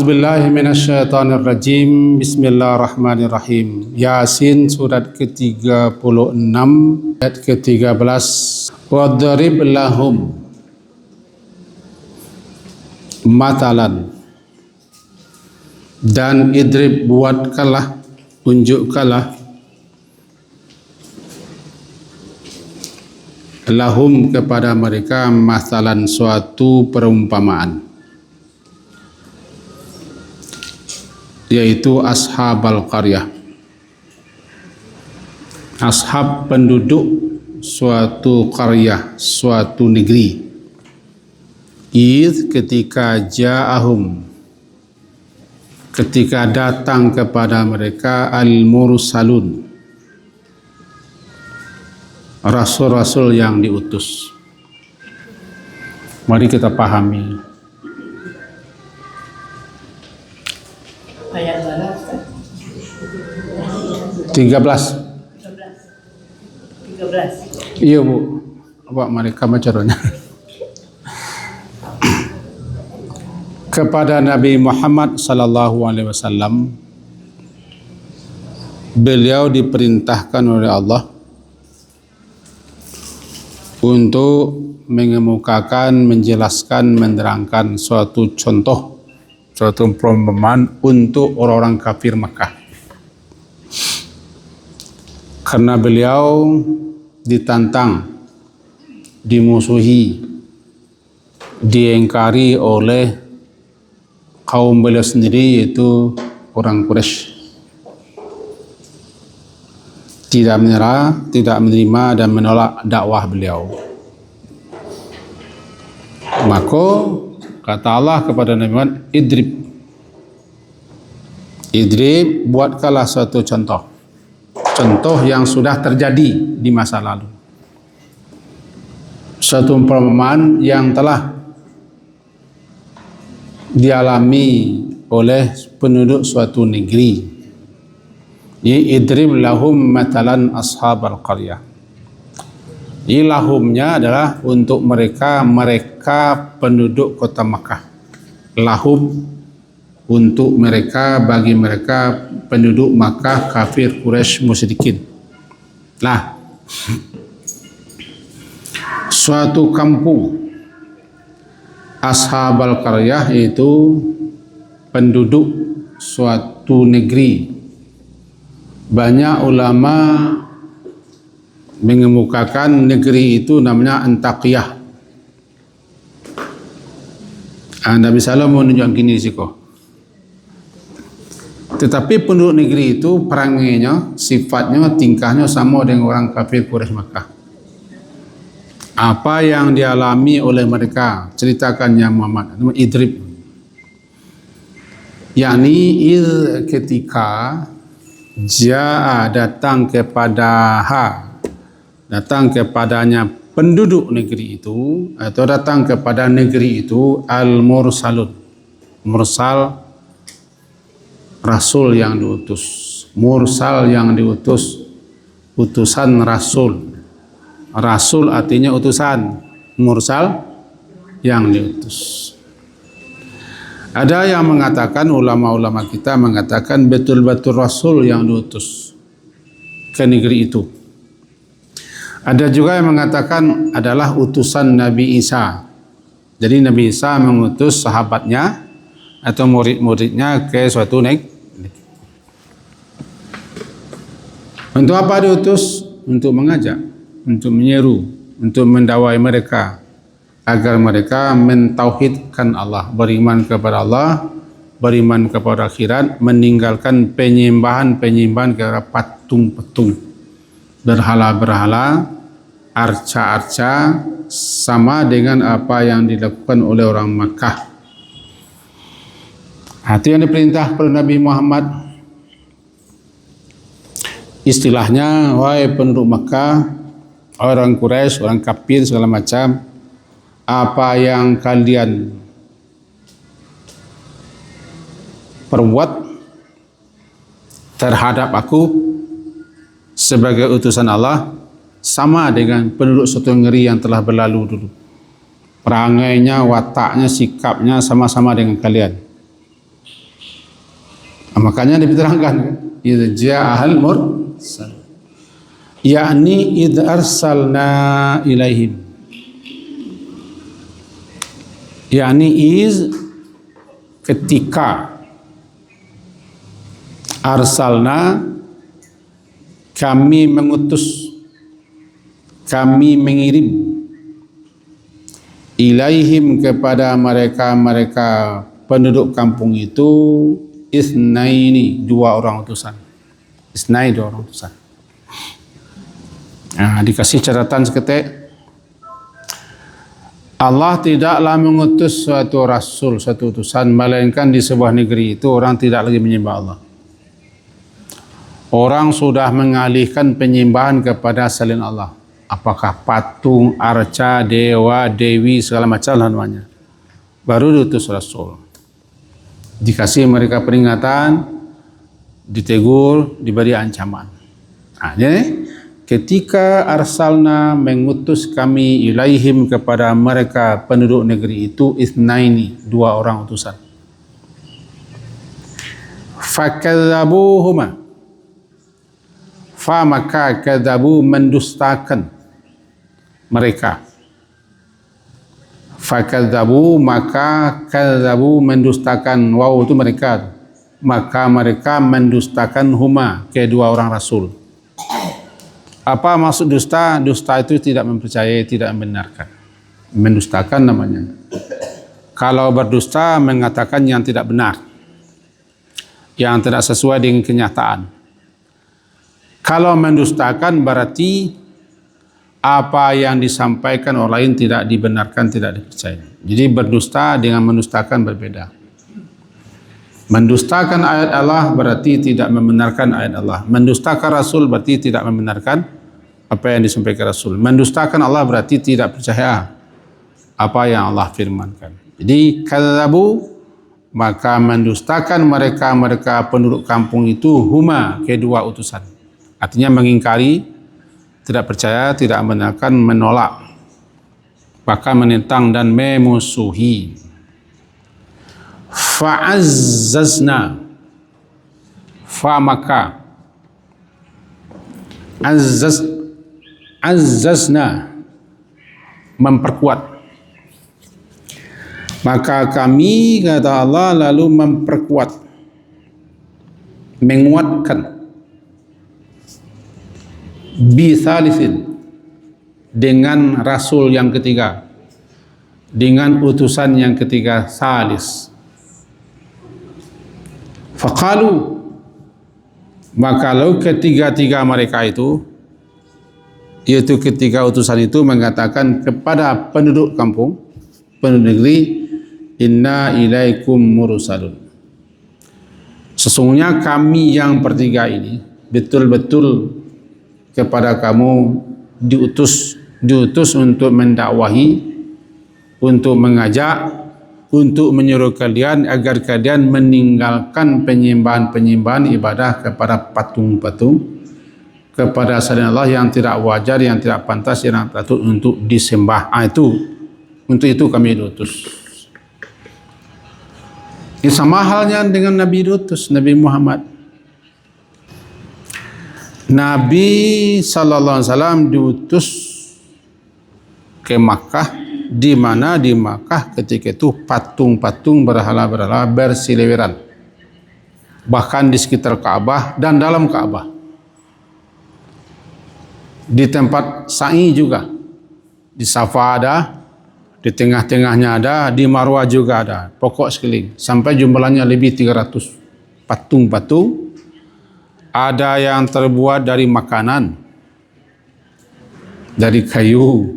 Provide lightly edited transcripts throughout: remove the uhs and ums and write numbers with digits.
A'udzubillahi minasyaitonirrajim. Bismillahirrahmanirrahim. Yasin surat ke-36 ayat ke-13. Wadrib lahum matalan, dan idrib, buatkanlah, tunjukkanlah, lahum kepada mereka, masalan, suatu perumpamaan, yaitu ashabal qaryah, ashab, penduduk suatu qaryah, suatu negeri. Ketika ja'ahum, ketika datang kepada mereka, al-mursalun, rasul-rasul yang diutus. Mari kita pahami. Ayat mana, Ustaz? 13. 13. Iya, Bu. Apa mereka bacaranya? Kepada Nabi Muhammad sallallahu alaihi wasallam, beliau diperintahkan oleh Allah untuk mengemukakan, menjelaskan, menerangkan suatu contoh, suatu perumpamaan untuk orang-orang kafir Makkah. Karena beliau ditantang, dimusuhi, diingkari oleh kaum beliau sendiri, yaitu orang Quraisy. Tidak menerima dan menolak dakwah beliau. Maka kata Allah kepada Nabi Muhammad, idrib, buatkanlah suatu contoh yang sudah terjadi di masa lalu, suatu perumpamaan yang telah dialami oleh penduduk suatu negeri. Idrib lahum matalan ashabal qaryah. Lahumnya adalah untuk mereka penduduk kota Makkah. Lahum untuk mereka, bagi mereka penduduk Makkah, kafir, Quraisy, musyrikin. Nah, suatu kampung, ashabal qaryah itu penduduk suatu negeri. Banyak ulama mengemukakan negeri itu namanya Antakiyah. Nabi Sallam menunjukkan gini siko. Tetapi penduduk negeri itu perangainya, sifatnya, tingkahnya sama dengan orang kafir Quraisy Makkah. Apa yang dialami oleh mereka, ceritakan ya Muhammad. Idrib, yakni ketika datang kepadanya penduduk negeri itu, atau datang kepada negeri itu, al-mursalun, mursal, rasul yang diutus, mursal yang diutus, utusan rasul. Rasul artinya utusan, mursal yang diutus. Ada yang mengatakan, ulama-ulama kita mengatakan betul-betul rasul yang diutus ke negeri itu. Ada juga yang mengatakan adalah utusan Nabi Isa. Jadi Nabi Isa mengutus sahabatnya atau murid-muridnya ke suatu negeri. Untuk apa diutus? Untuk mengajak, untuk menyeru, untuk mendakwai mereka agar mereka mentauhidkan Allah, beriman kepada Allah, beriman kepada akhirat, meninggalkan penyembahan kepada patung-patung, berhala-berhala, arca-arca, sama dengan apa yang dilakukan oleh orang Makkah. Itu yang diperintah kepada Nabi Muhammad. Istilahnya, wahai penduduk Makkah, orang Quraisy, orang kafir segala macam, apa yang kalian perbuat terhadap aku sebagai utusan Allah sama dengan penduduk suatu negeri yang telah berlalu dulu. Perangainya, wataknya, sikapnya sama-sama dengan kalian. Makanya diterangkan idza ja'al mursal, yakni idza arsalna ilaihim, yakni ketika arsalna kami mengutus, kami mengirim, ilaihim kepada mereka penduduk kampung itu, isnaini, dua orang utusan. Isnai, dua orang utusan. Nah, dikasih catatan seketik. Allah tidaklah mengutus suatu rasul, suatu utusan, melainkan di sebuah negeri itu orang tidak lagi menyembah Allah. Orang sudah mengalihkan penyembahan kepada selain Allah. Apakah patung, arca, dewa, dewi, segala macam namanya. Baru diutus rasul. Dikasih mereka peringatan, ditegur, diberi ancaman. Nah, jadi ketika arsalna, mengutus kami, ilaihim kepada mereka penduduk negeri itu, isnaini, dua orang utusan. Fakadzabuhuma, maka kadzabu, mendustakan mereka. Fakadzabu, maka kadzabu, mendustakan, wow itu mereka, maka mereka mendustakan huma, kedua orang rasul. Apa maksud dusta? Dusta itu tidak mempercayai, tidak membenarkan. Mendustakan namanya. Kalau berdusta mengatakan yang tidak benar, yang tidak sesuai dengan kenyataan. Kalau mendustakan berarti apa yang disampaikan orang lain tidak dibenarkan, tidak dipercaya. Jadi berdusta dengan mendustakan berbeda. Mendustakan ayat Allah berarti tidak membenarkan ayat Allah. Mendustakan Rasul berarti tidak membenarkan apa yang disampaikan Rasul. Mendustakan Allah berarti tidak percaya apa yang Allah firmankan. Jadi kadzabu, maka mendustakan mereka penduduk kampung itu, huma, kedua utusan. Artinya mengingkari, tidak percaya, tidak membenarkan, menolak, bahkan menentang dan memusuhi. Fa'azzazna, maka azzazna, memperkuat. Maka kami, kata Allah, lalu memperkuat, menguatkan, bisalisin, dengan rasul yang ketiga, dengan utusan yang ketiga, salis. Faqalu, maka lalu ketiga-tiga mereka itu, yaitu ketiga utusan itu, mengatakan kepada penduduk kampung, penduduk negeri, inna ilaikum mursalun, sesungguhnya kami yang bertiga ini betul-betul kepada kamu diutus untuk mendakwahi, untuk mengajak, untuk menyuruh kalian agar kalian meninggalkan penyembahan ibadah kepada patung-patung, kepada selain Allah yang tidak wajar, yang tidak pantas, yang patut untuk disembah. Untuk itu kami diutus. Ini sama halnya dengan Nabi diutus, Nabi Muhammad. Nabi sallallahu alaihi wasallam diutus ke Makkah, di mana di Makkah ketika itu patung-patung berhala-berhala bersiliweran, bahkan di sekitar Ka'bah dan dalam Ka'bah, di tempat sa'i juga, di Safa ada, di tengah-tengahnya ada, di Marwah juga ada, pokok sekeliling, sampai jumlahnya lebih 300 patung-patung. Ada yang terbuat dari makanan, dari kayu,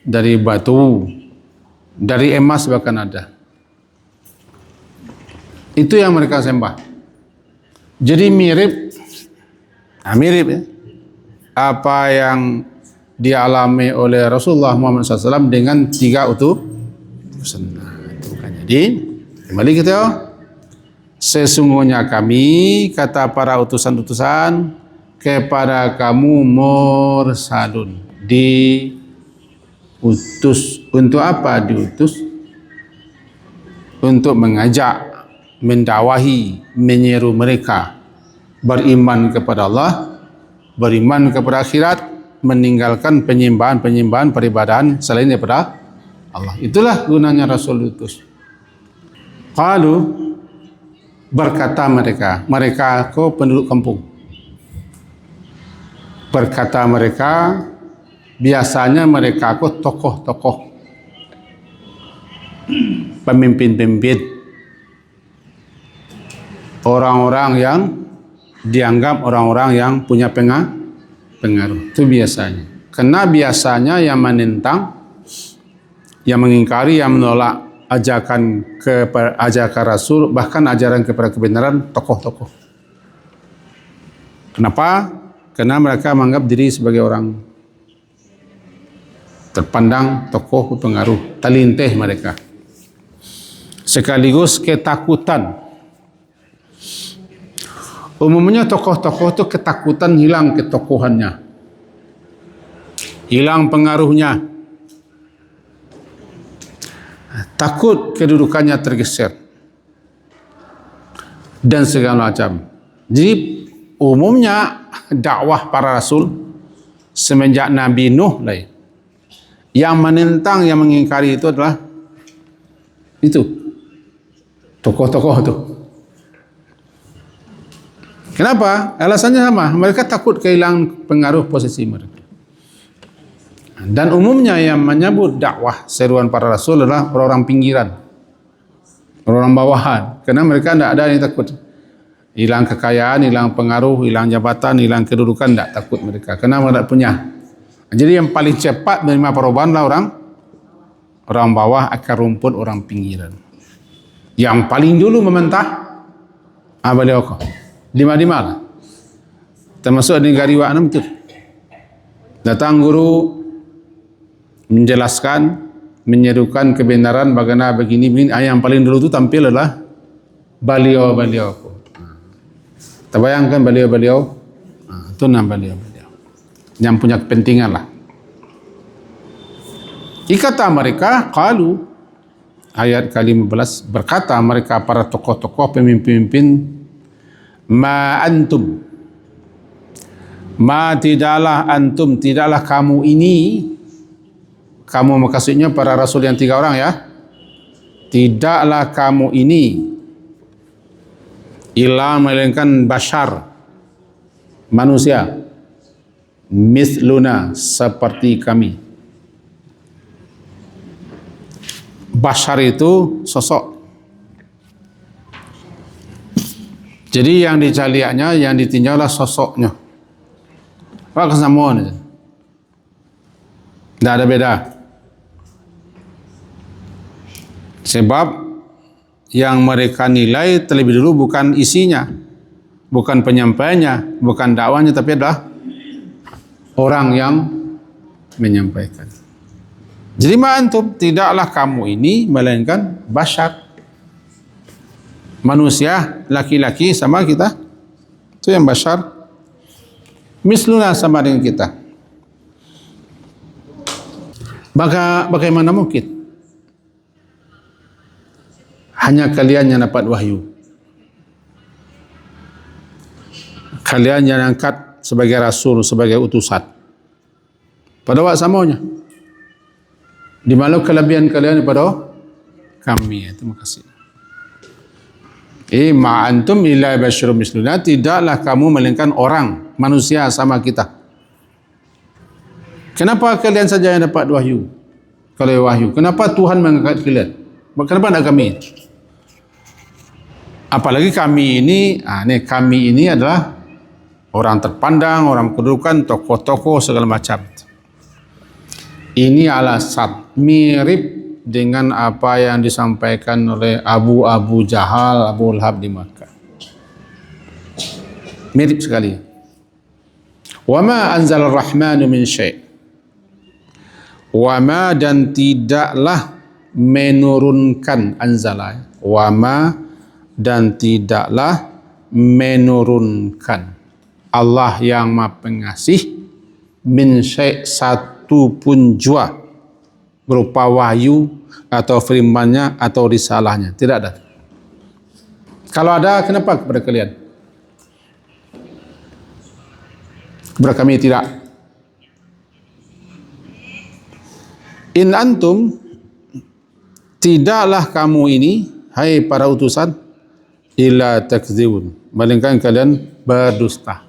dari batu, dari emas bahkan ada. Itu yang mereka sembah. Jadi mirip ya, apa yang dialami oleh Rasulullah Muhammad SAW dengan tiga utusan. Jadi kembali kita, sesungguhnya kami, kata para utusan-utusan, kepada kamu mursalun, diutus. Untuk apa diutus? Untuk mengajak, mendakwahi, menyeru mereka beriman kepada Allah, beriman kepada akhirat, meninggalkan penyembahan peribadahan selain daripada Allah. Itulah gunanya Rasul diutus. Qalu, berkata mereka ko penduduk kampung. Berkata mereka, biasanya mereka ko tokoh-tokoh, pemimpin-pemimpin, orang-orang yang dianggap orang-orang yang punya pengaruh. Itu biasanya. Karena biasanya yang menentang, yang mengingkari, yang menolak ajakan Rasul, bahkan ajaran kepada kebenaran, tokoh-tokoh. Kenapa? Karena mereka menganggap diri sebagai orang terpandang, tokoh, pengaruh, talintih mereka. Sekaligus ketakutan. Umumnya tokoh-tokoh itu ketakutan hilang ketokohannya, hilang pengaruhnya, takut kedudukannya tergeser dan segala macam. Jadi umumnya dakwah para rasul semenjak Nabi Nuh lah, yang menentang, yang mengingkari itu adalah itu tokoh-tokoh itu. Kenapa? Alasannya sama. Mereka takut kehilangan pengaruh posisi mereka. Dan umumnya yang menyambut dakwah seruan para rasul adalah orang-orang pinggiran, orang bawahan. Karena mereka tidak ada yang takut hilang kekayaan, hilang pengaruh, hilang jabatan, hilang kedudukan. Tidak takut mereka. Karena mereka punya. Jadi yang paling cepat menerima perubahan adalah orang bawah, akar rumput, orang pinggiran. Yang paling dulu mementah beliau kau. Lima-lima lah. Termasuk di Gariwak enam itu. Datang guru menjelaskan, menyerukan kebenaran bagaimana begini. Yang paling dulu itu tampil adalah beliau-beliau. Terbayangkan beliau-beliau. Itu nama beliau-beliau. Yang punya kepentingan lah. Kata mereka, qalu, ayat ke-15, berkata mereka para tokoh-tokoh, pemimpin-pemimpin, ma antum, ma tidaklah antum, tidaklah kamu ini, kamu maksudnya para rasul yang 3 orang ya, tidaklah kamu ini illa melainkan bashar, manusia, misluna, seperti kami. Bashar itu sosok. Jadi yang dicaliaknya, yang ditinjaulah sosoknya. Apa kesamaan? Tidak ada beda. Sebab yang mereka nilai terlebih dulu bukan isinya, bukan penyampaiannya, bukan dakwanya, tapi adalah orang yang menyampaikan. Jadi ma'antum, tidaklah kamu ini melainkan bashar, manusia, laki-laki sama kita. Itu yang bashar. Misluna, sama dengan kita. Bagaimana mungkin hanya kalian yang dapat wahyu, kalian yang angkat sebagai rasul, sebagai utusan, pada waktu samanya. Di mana kelebihan kalian daripada kami? Terima kasih. Ma antum illa basyarum misluna, tidaklah kamu melainkan orang, manusia sama kita. Kenapa kalian saja yang dapat wahyu? Kalau wahyu, kenapa Tuhan mengangkat kalian? Kenapa tidak kami? Apalagi kami ini, kami ini adalah orang terpandang, orang kedudukan, tokoh-tokoh segala macam. Ini alasan mirip dengan apa yang disampaikan oleh Abu Jahal, Abu Lahab di Makkah. Mirip sekali. Wa ma anzal ar-Rahmanu min syai'. Wa ma, dan tidaklah menurunkan, anzala. Wa ma, dan tidaklah menurunkan Allah yang Maha Pengasih min syai', satu pun jua, berupa wahyu atau firman-Nya atau risalahnya, tidak ada. Kalau ada, kenapa kepada kalian? Kepada kami tidak. In antum, tidaklah kamu ini, hai para utusan, illa takdzibun, melainkan kalian berdusta.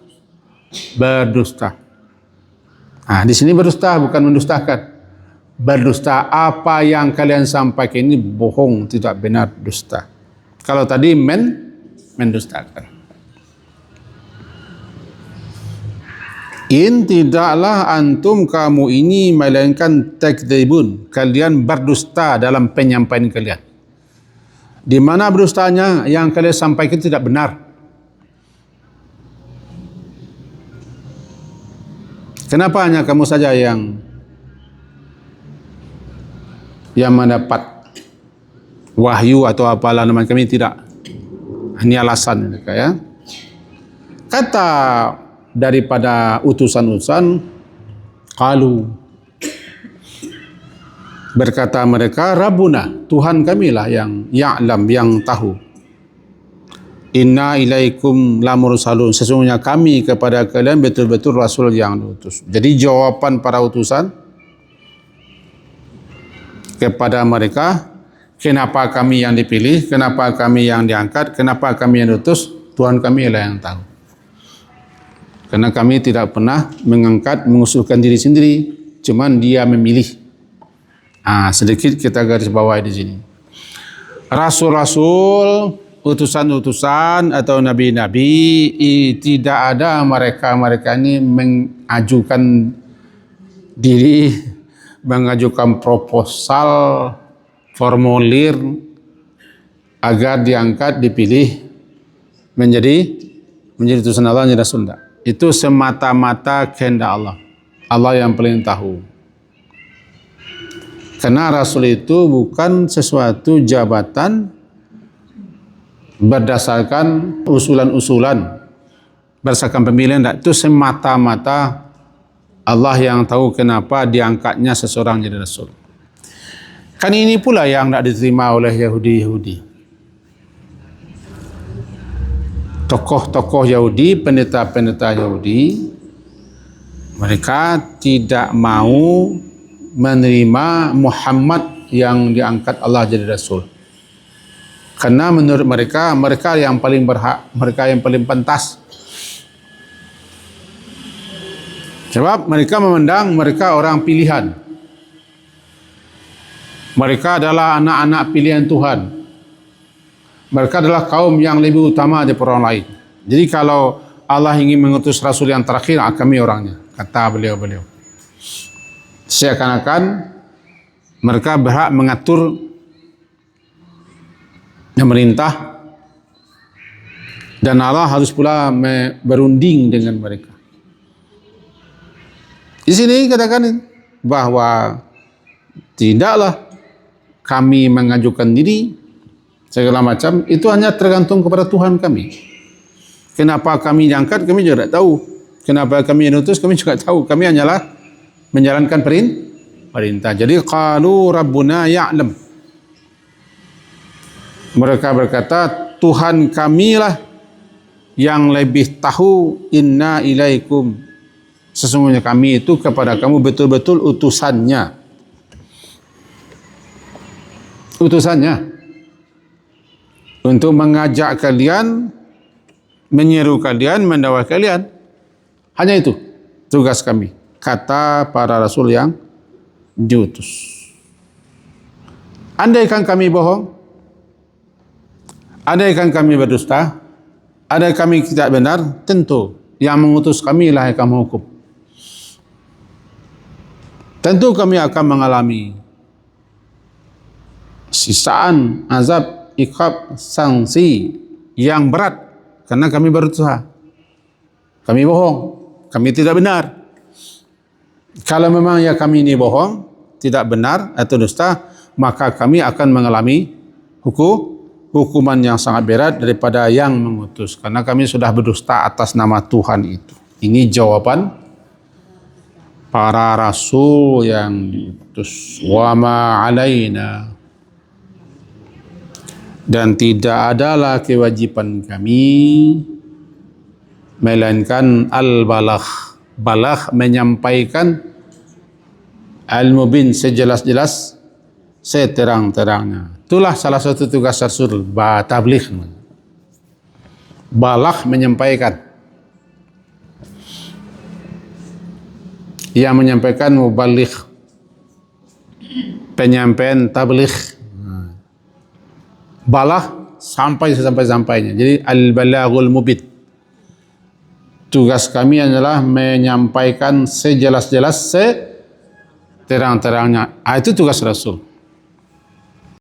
Berdusta. Di sini berdusta bukan mendustakan. Berdusta, apa yang kalian sampaikan ini bohong, tidak benar, dusta. Kalau tadi mendustakan. In tidaklah antum kamu ini melainkan takdzibun, kalian berdusta dalam penyampaian kalian. Di mana berdustanya? Yang kalian sampaikan tidak benar. Kenapa hanya kamu saja yang mendapat wahyu atau apalah nama kami tidak? Ini alasan mereka, ya. Kata daripada utusan-utusan, qalu, berkata mereka, Rabbuna, Tuhan kamilah yang ya'lam, yang tahu. Inna ilaikum lamursalun, sesungguhnya kami kepada kalian betul-betul rasul yang diutus. Jadi jawaban para utusan kepada mereka, kenapa kami yang dipilih, kenapa kami yang diangkat, kenapa kami yang diutus, Tuhan kami lah yang tahu. Karena kami tidak pernah mengangkat, mengusulkan diri sendiri, cuman Dia memilih. Sedikit kita garis bawahi di sini. Rasul-rasul, utusan-utusan atau nabi-nabi, tidak ada mereka ini mengajukan diri, mengajukan proposal, formulir agar diangkat, dipilih menjadi utusan Allah, menjadi rasul. Itu semata-mata kehendak Allah. Allah yang paling tahu. Karena rasul itu bukan sesuatu jabatan berdasarkan usulan-usulan, berdasarkan pemilihan. Itu semata-mata Allah yang tahu kenapa diangkatnya seseorang jadi rasul. Kan ini pula yang tidak diterima oleh Yahudi-Yahudi. Tokoh-tokoh Yahudi, pendeta-pendeta Yahudi, mereka tidak mau menerima Muhammad yang diangkat Allah jadi rasul. Karena menurut mereka, mereka yang paling berhak, mereka yang paling pantas. Sebab mereka memandang mereka orang pilihan. Mereka adalah anak-anak pilihan Tuhan. Mereka adalah kaum yang lebih utama daripada orang lain. Jadi kalau Allah ingin mengutus rasul yang terakhir, kami orangnya, kata beliau-beliau. Seakan-akan mereka berhak mengatur pemerintah, dan Allah harus pula berunding dengan mereka. Di sini katakan bahwa tidaklah kami mengajukan diri segala macam, itu hanya tergantung kepada Tuhan kami. Kenapa kami diangkat, kami juga tidak tahu. Kenapa kami diutus, kami juga tahu. Kami hanyalah menjalankan perintah. Jadi qalu rabbuna ya'lam. Mereka berkata, Tuhan kamilah yang lebih tahu. Inna ilaikum, sesungguhnya kami itu kepada kamu betul-betul utusannya. Untuk mengajak kalian, menyeru kalian, mendakwah kalian. Hanya itu tugas kami, kata para rasul yang diutus. Andaikan kami bohong, andaikan kami berdusta, andaikan kami tidak benar, tentu yang mengutus kami lah yang akan menghukum. Tentu kami akan mengalami sisaan azab, iqab, sanksi yang berat karena kami berdusta, kami bohong, kami tidak benar. Kalau memang ya kami ini bohong, tidak benar atau dusta, maka kami akan mengalami hukuman yang sangat berat daripada yang mengutus, karena kami sudah berdusta atas nama Tuhan itu. Ini jawaban para rasul yang diutus. Wa ma alaina Dan tidak adalah kewajiban kami melainkan al-balagh. Balagh menyampaikan al-mubin sejelas-jelas, seterang-terangnya. Itulah salah satu tugas Rasul, tabligh. Balagh menyampaikan. Yang menyampaikan mubaligh, penyampaian tabligh. Balagh sampai sesampai-sampainya. Jadi al-balaghul mubin. Tugas kami adalah menyampaikan sejelas-jelas, seterang-terangnya. Itu tugas Rasul.